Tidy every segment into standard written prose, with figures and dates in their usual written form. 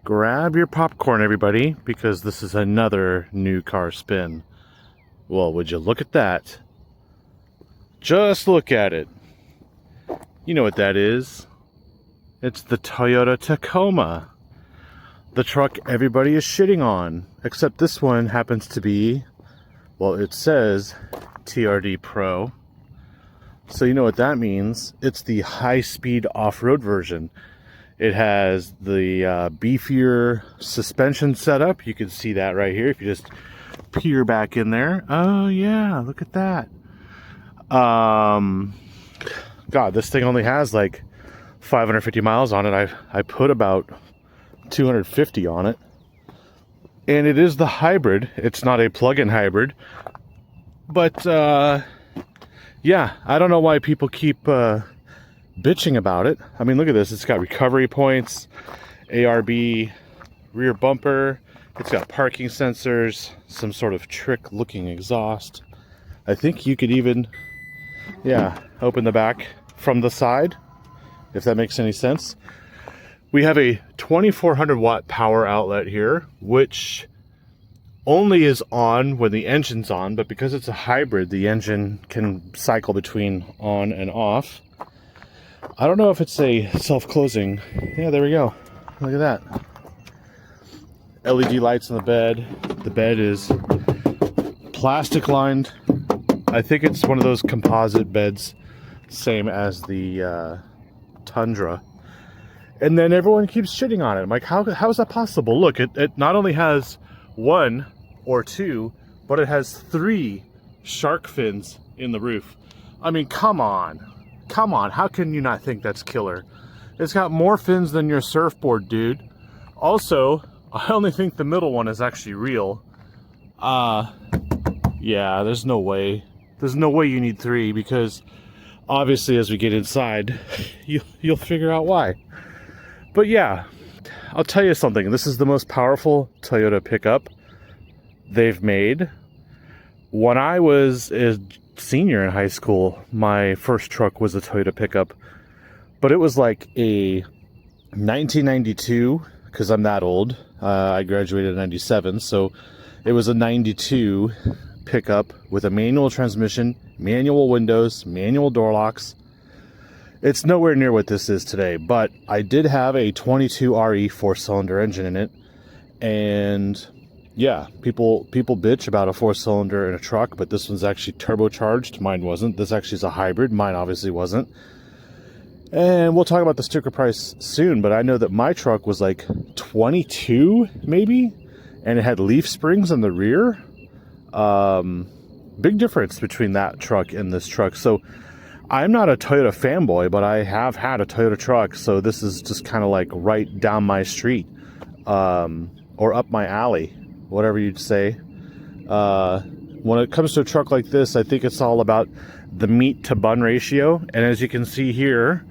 Grab your popcorn, everybody, because this is another new car spin. Well, would you look at that? Just look at it. You know what that is. It's the Toyota Tacoma. The truck everybody is shitting on. Except this one happens to be, well, it says TRD Pro. So you know what that means. It's the high-speed off-road version. It has the beefier suspension setup. You can see that right here if you just peer back in there. Oh yeah, look at that. God, this thing only has like 550 miles on it. I put about 250 on it. And it is the hybrid. It's not a plug-in hybrid. But yeah, I don't know why people keep bitching about it. I mean, look at this. It's got recovery points, ARB rear bumper. It's got parking sensors, some sort of trick looking exhaust. I think you could even, yeah, open the back from the side, if that makes any sense. We have a 2400 watt power outlet here, which only is on when the engine's on, but because it's a hybrid, the engine can cycle between on and off. I don't know if it's a self-closing. Yeah, there we go. Look at that. LED lights on the bed. The bed is plastic lined. I think it's one of those composite beds, same as the Tundra. And then everyone keeps shitting on it. I'm like, how is that possible? Look, it not only has one or two, but it has 3 shark fins in the roof. I mean, come on. Come on, how can you not think that's killer? It's got more fins than your surfboard, dude. Also, I only think the middle one is actually real. Yeah, there's no way. There's no way you need 3, because obviously as we get inside, you'll figure out why. But yeah, I'll tell you something. This is the most powerful Toyota pickup they've made. When I was a senior in high school, my first truck was a Toyota pickup, but it was like a 1992, because I'm that old. I graduated in 97, so it was a 92 pickup with a manual transmission, manual windows, manual door locks. It's nowhere near what this is today, but I did have a 22 RE 4-cylinder engine in it, and yeah, people bitch about a 4-cylinder in a truck, but this one's actually turbocharged. Mine wasn't. This actually is a hybrid. Mine obviously wasn't. And we'll talk about the sticker price soon, but I know that my truck was like 22 maybe, and it had leaf springs in the rear. Big difference between that truck and this truck. So I'm not a Toyota fanboy, but I have had a Toyota truck, so this is just kind of like right down my street, or up my alley, whatever you'd say. When it comes to a truck like this, I think it's all about the meat to bun ratio. And as you can see here,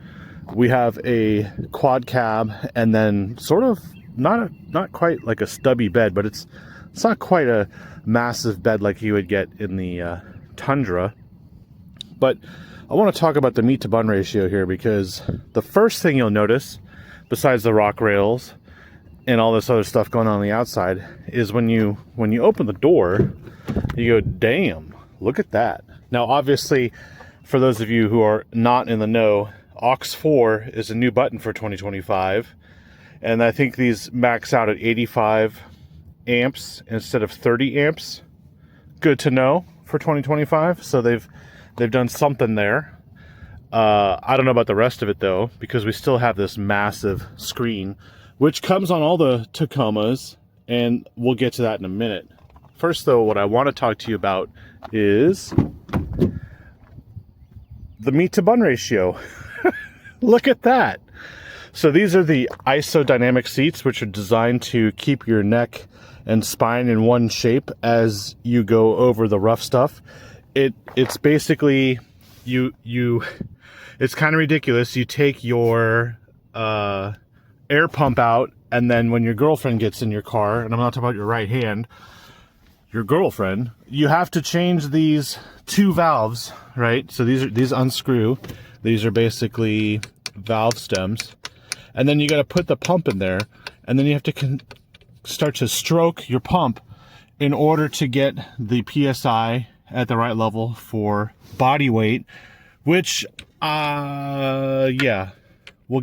we have a quad cab, and then sort of not quite like a stubby bed, but it's not quite a massive bed like you would get in the Tundra. But I want to talk about the meat to bun ratio here, because the first thing you'll notice, besides the rock rails and all this other stuff going on the outside, is when you open the door, you go, damn, look at that. Now, obviously, for those of you who are not in the know, aux 4 is a new button for 2025, and I think these max out at 85 amps instead of 30 amps. Good to know for 2025. So they've done something there. I don't know about the rest of it though, because we still have this massive screen, which comes on all the Tacomas, and we'll get to that in a minute. First though, what I want to talk to you about is the meat to bun ratio. Look at that. So these are the isodynamic seats, which are designed to keep your neck and spine in one shape as you go over the rough stuff. It's basically, it's kind of ridiculous. You take your air pump out, and then when your girlfriend gets in your car, and I'm not talking about your right hand, your girlfriend, you have to change these 2 valves, right? So these unscrew. These are basically valve stems. and then you got to put the pump in there, and then you have to start to stroke your pump in order to get the PSI at the right level for body weight, which yeah, we'll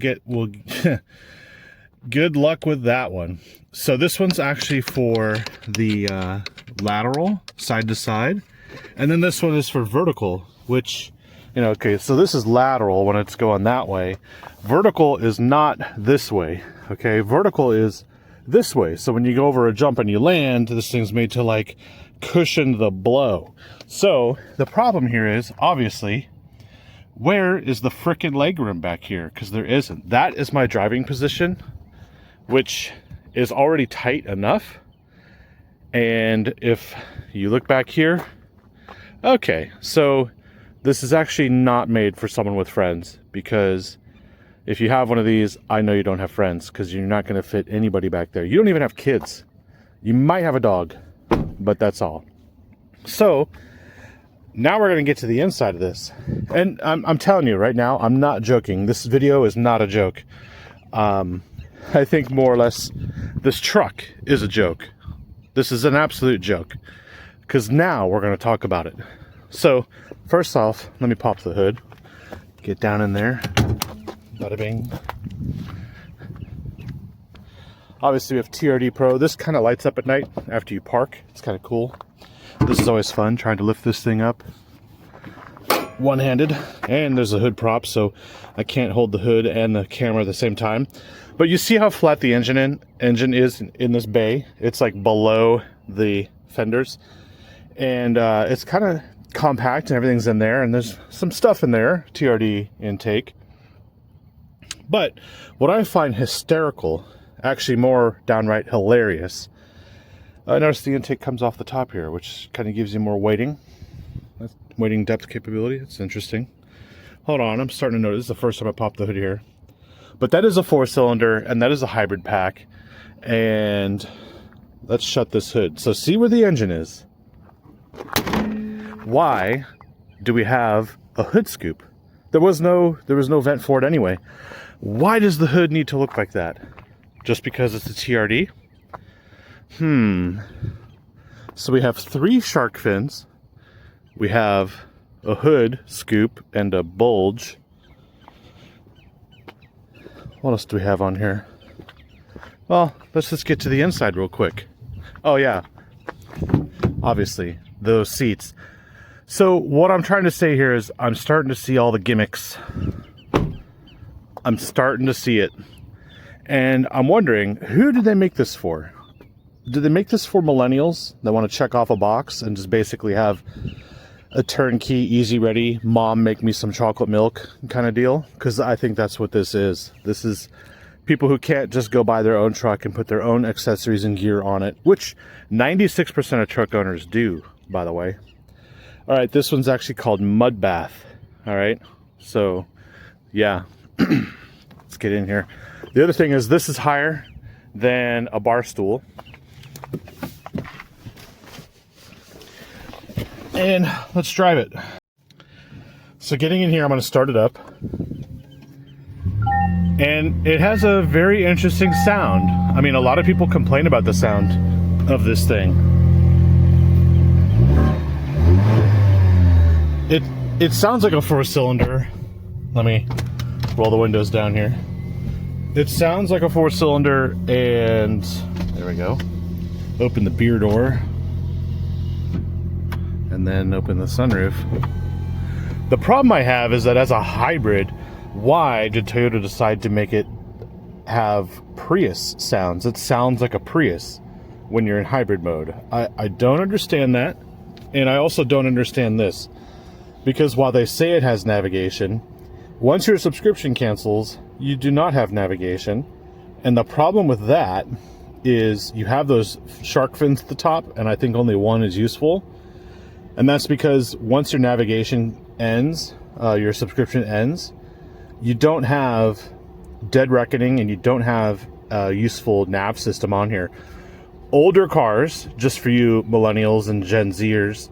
good luck with that one. So this one's actually for the lateral, side to side, and then this one is for vertical, which, you know, okay, so this is lateral when it's going that way. Vertical is not this way, okay? Vertical is this way. So when you go over a jump and you land, this thing's made to like cushion the blow. So the problem here is, obviously, where is the frickin' legroom back here? Because there isn't. That is my driving position, which is already tight enough. And if you look back here, okay, so this is actually not made for someone with friends, because if you have one of these, I know you don't have friends, because you're not going to fit anybody back there. You don't even have kids. You might have a dog, but that's all. So now we're going to get to the inside of this. And I'm telling you right now, I'm not joking. This video is not a joke. I think more or less this truck is a joke. This is an absolute joke, because now we're going to talk about it. So first off, let me pop the hood, get down in there, bada bing. Obviously we have TRD Pro. This kind of lights up at night after you park. It's kind of cool. This is always fun, trying to lift this thing up one-handed. And there's a hood prop, so I can't hold the hood and the camera at the same time. But you see how flat the engine is in this bay? It's like below the fenders. And it's kind of compact and everything's in there. And there's some stuff in there, TRD intake. But what I find hysterical, actually more downright hilarious, I noticed the intake comes off the top here, which kind of gives you more weighting. That's weighting depth capability. It's interesting. Hold on, I'm starting to notice. This is the first time I popped the hood here. But that is a 4-cylinder, and that is a hybrid pack. And let's shut this hood. So see where the engine is. Why do we have a hood scoop? There was no vent for it anyway. Why does the hood need to look like that? Just because it's a TRD? So we have 3 shark fins. We have a hood scoop and a bulge. What else do we have on here? Well, let's just get to the inside real quick. Oh yeah, obviously, those seats. So what I'm trying to say here is I'm starting to see all the gimmicks. I'm starting to see it. And I'm wondering, who did they make this for? Did they make this for millennials that want to check off a box and just basically have a turnkey, easy ready, mom make me some chocolate milk kind of deal? Because I think that's what this is. This is people who can't just go buy their own truck and put their own accessories and gear on it, which 96% of truck owners do, by the way. All right, this one's actually called Mud Bath. All right, so yeah, let's get in here. The other thing is this is higher than a bar stool. And let's drive it. So getting in here, I'm going to start it up. And it has a very interesting sound. I mean, a lot of people complain about the sound of this thing. It sounds like a 4-cylinder. Let me roll the windows down here. It sounds like a 4-cylinder, and there we go. Open the beer door. And then open the sunroof. The problem I have is that as a hybrid, why did Toyota decide to make it have Prius sounds? It sounds like a Prius when you're in hybrid mode. I don't understand that. And I also don't understand this. Because while they say it has navigation, once your subscription cancels, you do not have navigation. And the problem with that is you have those shark fins at the top, and I think only one is useful. And that's because once your navigation ends, your subscription ends, you don't have dead reckoning and you don't have a useful nav system on here. Older cars, just for you millennials and Gen Zers,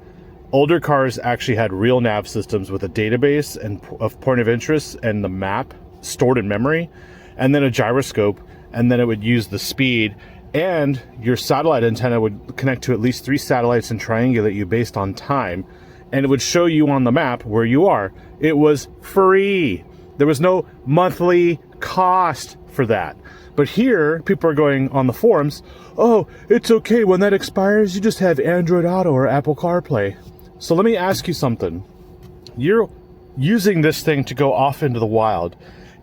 older cars actually had real nav systems with a database and of point of interest and the map stored in memory. and then a gyroscope, and then it would use the speed, and your satellite antenna would connect to at least 3 satellites and triangulate you based on time, and it would show you on the map where you are. It was free. There was no monthly cost for that. But here, people are going on the forums, oh, it's okay, when that expires, you just have Android Auto or Apple CarPlay. So let me ask you something. You're using this thing to go off into the wild,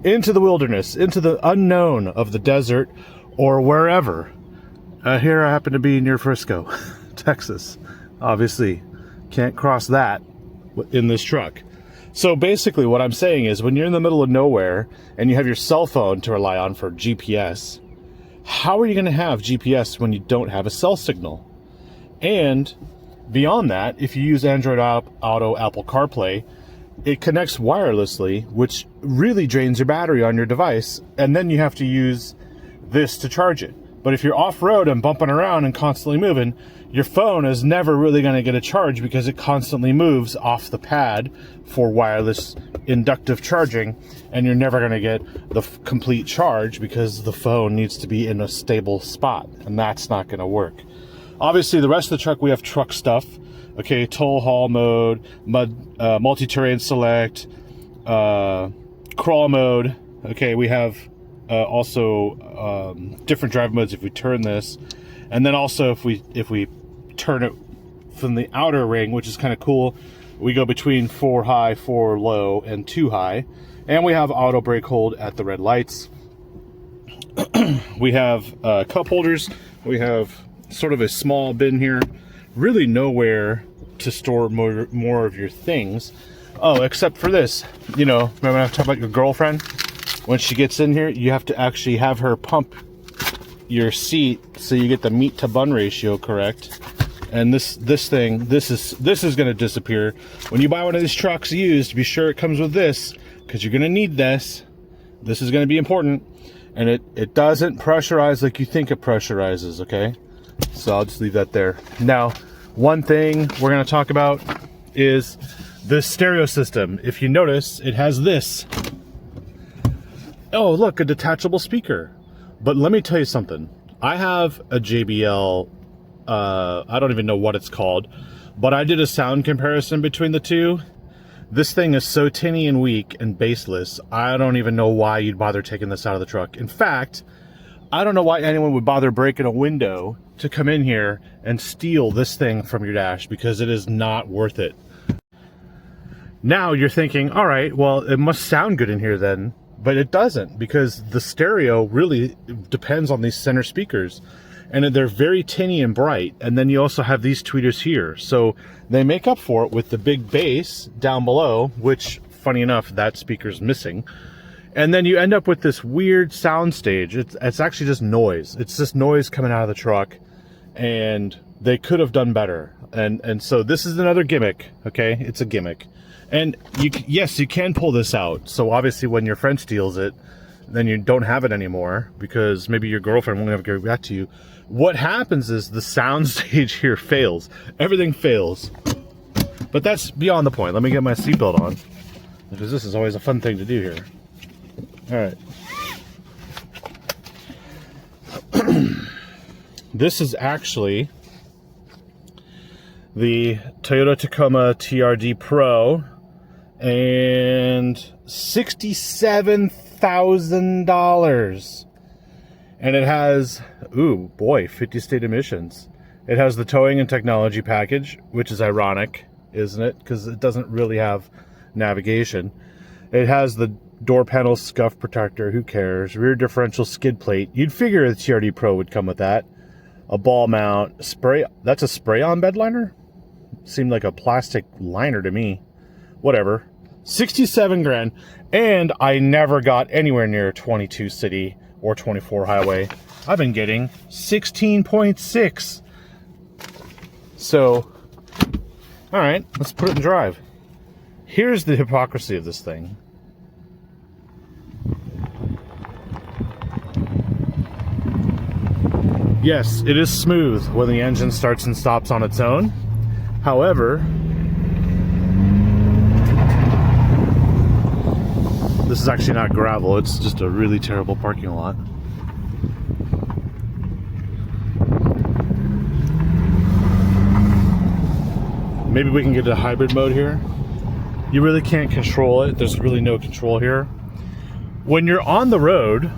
into the wilderness, into the unknown of the desert or wherever. Here I happen to be near Frisco, Texas. Obviously, can't cross that in this truck. So basically what I'm saying is, when you're in the middle of nowhere and you have your cell phone to rely on for GPS, how are you going to have GPS when you don't have a cell signal? And beyond that, if you use Android Auto, Apple CarPlay, it connects wirelessly, which really drains your battery on your device, and then you have to use this to charge it. But if you're off-road and bumping around and constantly moving, your phone is never really going to get a charge because it constantly moves off the pad for wireless inductive charging, and you're never going to get the complete charge because the phone needs to be in a stable spot, and that's not going to work. Obviously, the rest of the truck, we have truck stuff. Okay, tow haul mode, multi-terrain select, crawl mode. Okay, we have also different drive modes if we turn this, and then also if we turn it from the outer ring, which is kind of cool, we go between 4 high, 4 low, and 2 high, and we have auto brake hold at the red lights. We have cup holders. We have sort of a small bin here. Really nowhere to store more of your things. Oh, except for this. You know, remember I was talking about your girlfriend? When she gets in here, you have to actually have her pump your seat so you get the meat to bun ratio correct. And this is going to disappear. When you buy one of these trucks used, be sure it comes with this, because you're going to need this. This is going to be important. And it doesn't pressurize like you think it pressurizes, okay? So I'll just leave that there. Now, one thing we're going to talk about is the stereo system. If you notice, it has this. Oh, look, a detachable speaker. But let me tell you something. I have a JBL, I don't even know what it's called, but I did a sound comparison between the two. This thing is so tinny and weak and bassless, I don't even know why you'd bother taking this out of the truck. In fact, I don't know why anyone would bother breaking a window to come in here and steal this thing from your dash, because it is not worth it. Now you're thinking, all right, well, it must sound good in here then. But it doesn't, because the stereo really depends on these center speakers, and they're very tinny and bright. And then you also have these tweeters here, so they make up for it with the big bass down below, which, funny enough, that speaker's missing. And then you end up with this weird sound stage. It's actually just noise. It's just noise coming out of the truck, and they could have done better. And so this is another gimmick. Okay, it's a gimmick. And yes, you can pull this out. So obviously when your friend steals it, then you don't have it anymore, because maybe your girlfriend won't ever get back to you. What happens is the sound stage here fails. Everything fails. But that's beyond the point. Let me get my seatbelt on, because this is always a fun thing to do here. All right. This is actually the Toyota Tacoma TRD Pro, and $67,000. And it has, ooh boy, 50 state emissions. It has the towing and technology package, which is ironic, isn't it? Because it doesn't really have navigation. It has the door panel scuff protector, who cares? Rear differential skid plate. You'd figure the TRD Pro would come with that. A ball mount, spray, that's a spray-on bed liner? Seemed like a plastic liner to me. Whatever. 67 grand, and I never got anywhere near 22 city or 24 highway. I've been getting 16.6. So, all right, let's put it in drive. Here's the hypocrisy of this thing. Yes, it is smooth when the engine starts and stops on its own. However, This is actually not gravel, it's just a really terrible parking lot. Maybe we can get to hybrid mode here. You really can't control it. There's really no control here. When you're on the road,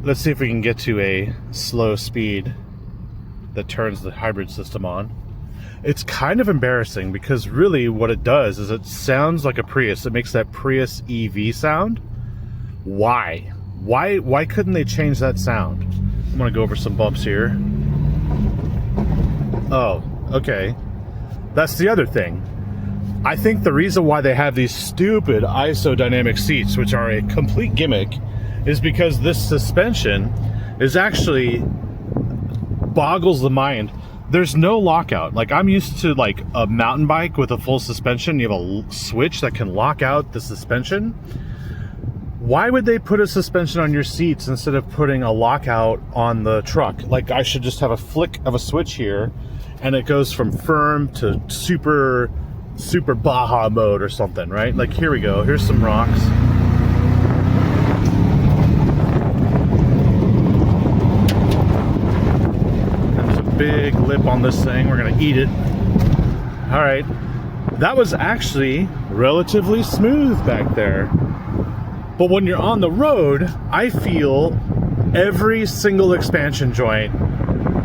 let's see if we can get to a slow speed that turns the hybrid system on. It's kind of embarrassing because really what it does is it sounds like a Prius. It makes that Prius EV sound. Why? Why couldn't they change that sound? I'm gonna go over some bumps here. Oh, okay. That's the other thing. I think the reason why they have these stupid isodynamic seats, which are a complete gimmick, is because this suspension is actually boggles the mind. There's no lockout. Like, I'm used to like a mountain bike with a full suspension. You have a switch that can lock out the suspension. Why would they put a suspension on your seats instead of putting a lockout on the truck? Like, I should just have a flick of a switch here and it goes from firm to super Baja mode or something, right? Like, here we go. Here's some rocks. There's a big lip on this thing. We're gonna eat it. All right. That was actually relatively smooth back there. But when you're on the road, I feel every single expansion joint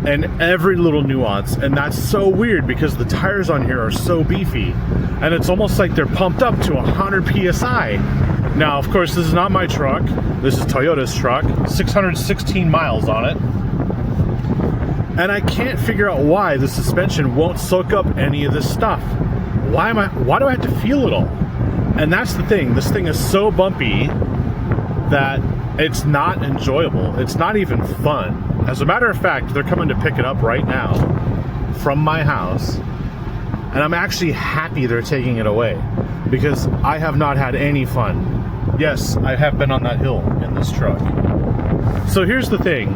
and every little nuance, and that's so weird because the tires on here are so beefy and it's almost like they're pumped up to 100 psi. Now, of course, this is not my truck. This is Toyota's truck, 616 miles on it, and I can't figure out why the suspension won't soak up any of this stuff. Why do I have to feel it all? And that's the thing. This thing is so bumpy that it's not enjoyable. It's not even fun. As a matter of fact, they're coming to pick it up right now from my house, and I'm actually happy they're taking it away because I have not had any fun. Yes, I have been on that hill in this truck. So here's the thing.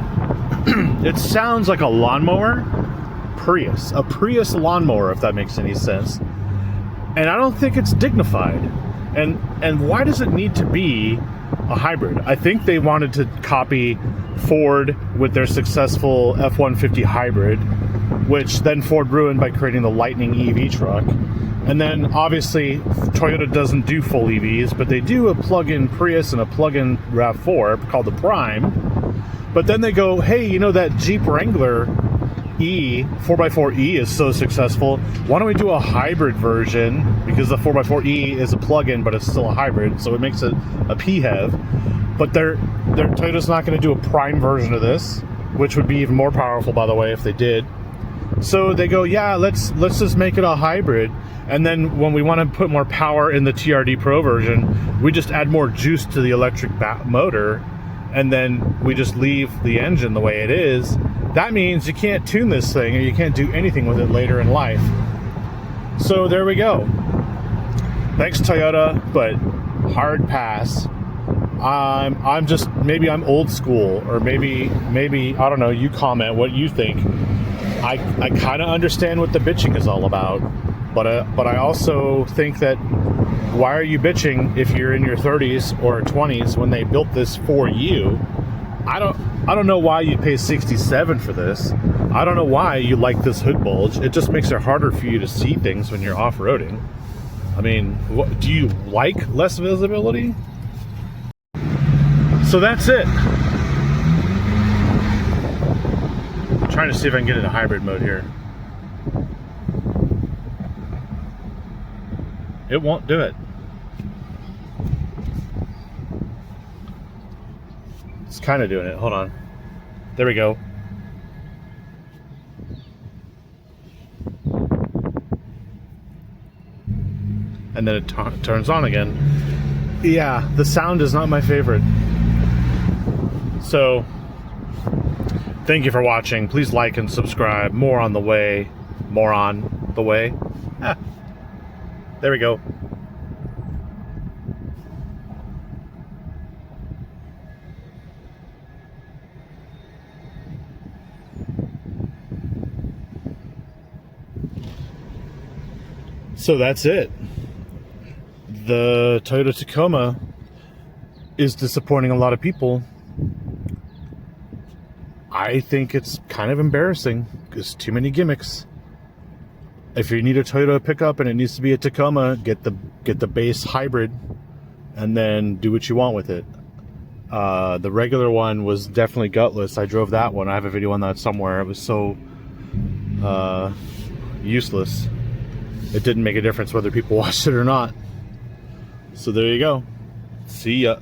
It sounds like a lawnmower Prius, a Prius lawnmower, if that makes any sense. And I don't think it's dignified. And why does it need to be a hybrid? I think they wanted to copy Ford with their successful F-150 hybrid, which then Ford ruined by creating the Lightning EV truck. And then obviously Toyota doesn't do full EVs, but they do a plug-in Prius and a plug-in RAV4 called the Prime. But then they go, hey, you know that Jeep Wrangler 4x4E is so successful, why don't we do a hybrid version, because the 4x4E is a plug-in but it's still a hybrid, so it makes it a PHEV. But Toyota's not going to do a prime version of this, which would be even more powerful, by the way, if they did. So they go, yeah, let's just make it a hybrid, and then when we want to put more power in the TRD Pro version, we just add more juice to the electric motor, and then we just leave the engine the way it is. That means you can't tune this thing, or you can't do anything with it later in life. So there we go. Thanks, Toyota, but hard pass. I'm just, maybe I'm old school, or maybe I don't know, you comment what you think. I kind of understand what the bitching is all about, but I also think that why are you bitching if you're in your 30s or 20s when they built this for you? I don't know why you pay $67 for this. I don't know why you like this hood bulge. It just makes it harder for you to see things when you're off-roading. I mean, do you like less visibility? So that's it. I'm trying to see if I can get into hybrid mode here. It won't do it. It's kind of doing it. Hold on. There we go. And then it turns on again. Yeah, the sound is not my favorite. So, thank you for watching. Please like and subscribe. More on the way. More on the way. Ah, there we go. So that's it. the Toyota Tacoma is disappointing a lot of people. I think it's kind of embarrassing because too many gimmicks. If you need a Toyota pickup and it needs to be a Tacoma, get the base hybrid and then do what you want with it. The regular one was definitely gutless. I drove that one. I have a video on that somewhere. It was so useless. It didn't make a difference whether people watched it or not. So there you go. See ya.